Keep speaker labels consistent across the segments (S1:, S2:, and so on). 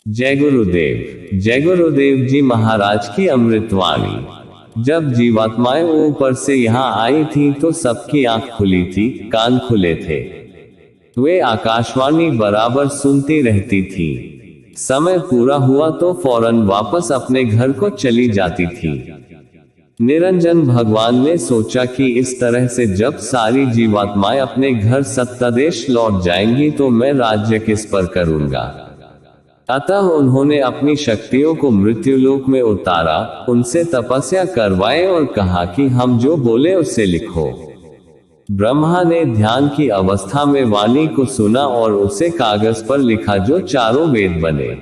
S1: जय गुरुदेव। जय गुरुदेव जी महाराज की अमृतवाणी। जब जीवात्माएं ऊपर से यहाँ आई थी तो सबकी आंख खुली थी, कान खुले थे। वे आकाशवाणी बराबर सुनती रहती थी। समय पूरा हुआ तो फौरन वापस अपने घर को चली जाती थी। निरंजन भगवान ने सोचा कि इस तरह से जब सारी जीवात्माएं अपने घर सत्तादेश लौट जाएंगी तो मैं राज्य किस पर करूंगा। अतः उन्होंने अपनी शक्तियों को मृत्युलोक में उतारा, उनसे तपस्या करवाए और कहा कि हम जो बोले उसे लिखो। ब्रह्मा ने ध्यान की अवस्था में वाणी को सुना और उसे कागज पर लिखा जो चारों वेद बने।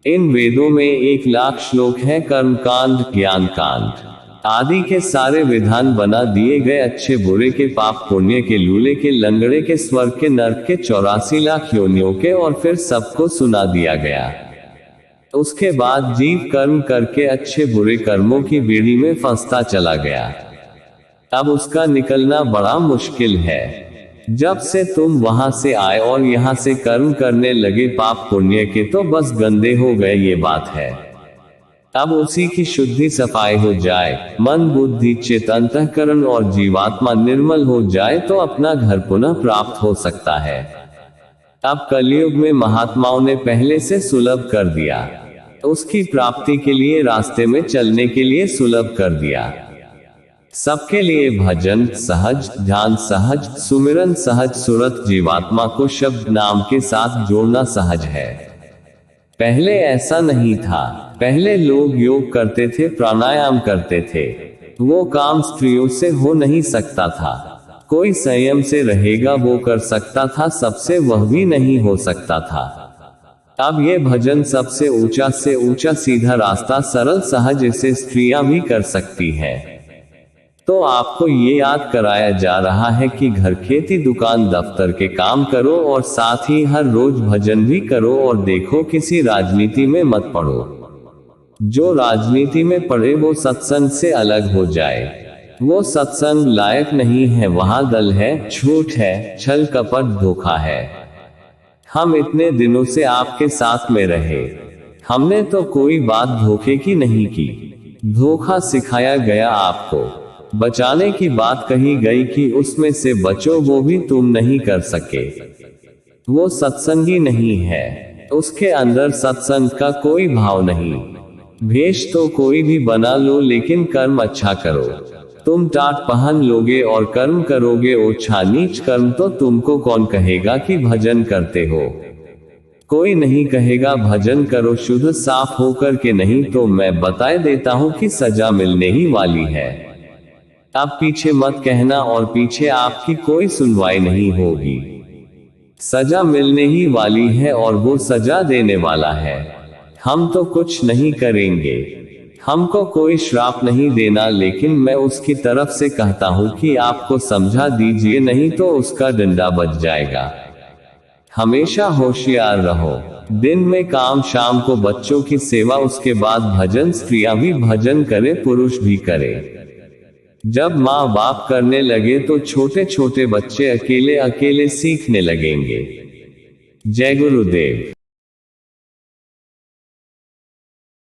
S1: इन वेदों में 1,00,000 श्लोक हैं। कर्म कांड, ज्ञान कांड आदि के सारे विधान बना दिए गए। अच्छे बुरे के, पाप पुण्य के, लूले के, लंगड़े के, स्वर्ग के, नरक के, 84 लाख योनियों के, और फिर सबको सुना दिया गया। उसके बाद जीव कर्म करके अच्छे बुरे कर्मों की बेड़ी में फंसता चला गया। अब उसका निकलना बड़ा मुश्किल है। जब से तुम वहां से आए और यहां से कर्म करने लगे पाप पुण्य के, तो बस गंदे हो गए, ये बात है। अब उसी की शुद्धि सफाई हो जाए, मन बुद्धि चित्त अंतःकरण और जीवात्मा निर्मल हो जाए तो अपना घर पुनः प्राप्त हो सकता है। अब कलयुग में महात्माओं ने पहले से सुलभ कर दिया, उसकी प्राप्ति के लिए रास्ते में चलने के लिए सुलभ कर दिया। सबके लिए भजन सहज, ध्यान सहज, सुमिरन सहज, सुरत जीवात्मा को शब्द नाम के साथ जोड़ना सहज है। पहले ऐसा नहीं था। पहले लोग योग करते थे, प्राणायाम करते थे। वो काम स्त्रियों से हो नहीं सकता था। कोई संयम से रहेगा वो कर सकता था, सबसे वह भी नहीं हो सकता था। अब ये भजन सबसे ऊंचा से ऊंचा सीधा रास्ता, सरल सहज, इसे स्त्रियां भी कर सकती हैं। तो आपको ये याद कराया जा रहा है कि घर, खेती, दुकान, दफ्तर के काम करो और साथ ही हर रोज भजन भी करो। और देखो, किसी राजनीति में मत पड़ो। जो राजनीति में पड़े वो सत्संग से अलग हो जाए। वो सत्संग लायक नहीं है, वहां दल है, झूठ है, छल कपट, धोखा है। हम इतने दिनों से आपके साथ में रहे, हमने तो कोई बात धोखे की नहीं की। धोखा सिखाया गया आपको, बचाने की बात कही गई कि उसमें से बचो, वो भी तुम नहीं कर सके। वो सत्संगी नहीं है, उसके अंदर सत्संग का कोई भाव नहीं। भेष तो कोई भी बना लो, लेकिन कर्म अच्छा करो। तुम टाट पहन लोगे और कर्म करोगे ओछा नीच कर्म, तो तुमको कौन कहेगा कि भजन करते हो। कोई नहीं कहेगा भजन करो शुद्ध साफ होकर के, नहीं तो मैं बताए देता हूं कि सजा मिलने ही वाली है। अब पीछे मत कहना, और पीछे आपकी कोई सुनवाई नहीं होगी। सजा मिलने ही वाली है और वो सजा देने वाला है। हम तो कुछ नहीं करेंगे, हमको कोई श्राप नहीं देना, लेकिन मैं उसकी तरफ से कहता हूं कि आपको समझा दीजिए, नहीं तो उसका डंडा बच जाएगा। हमेशा होशियार रहो। दिन में काम, शाम को बच्चों की सेवा, उसके बाद भजन। स्त्रियां भी भजन करे, पुरुष भी करे। जब माँ बाप करने लगे तो छोटे छोटे बच्चे अकेले अकेले सीखने लगेंगे। जय गुरुदेव।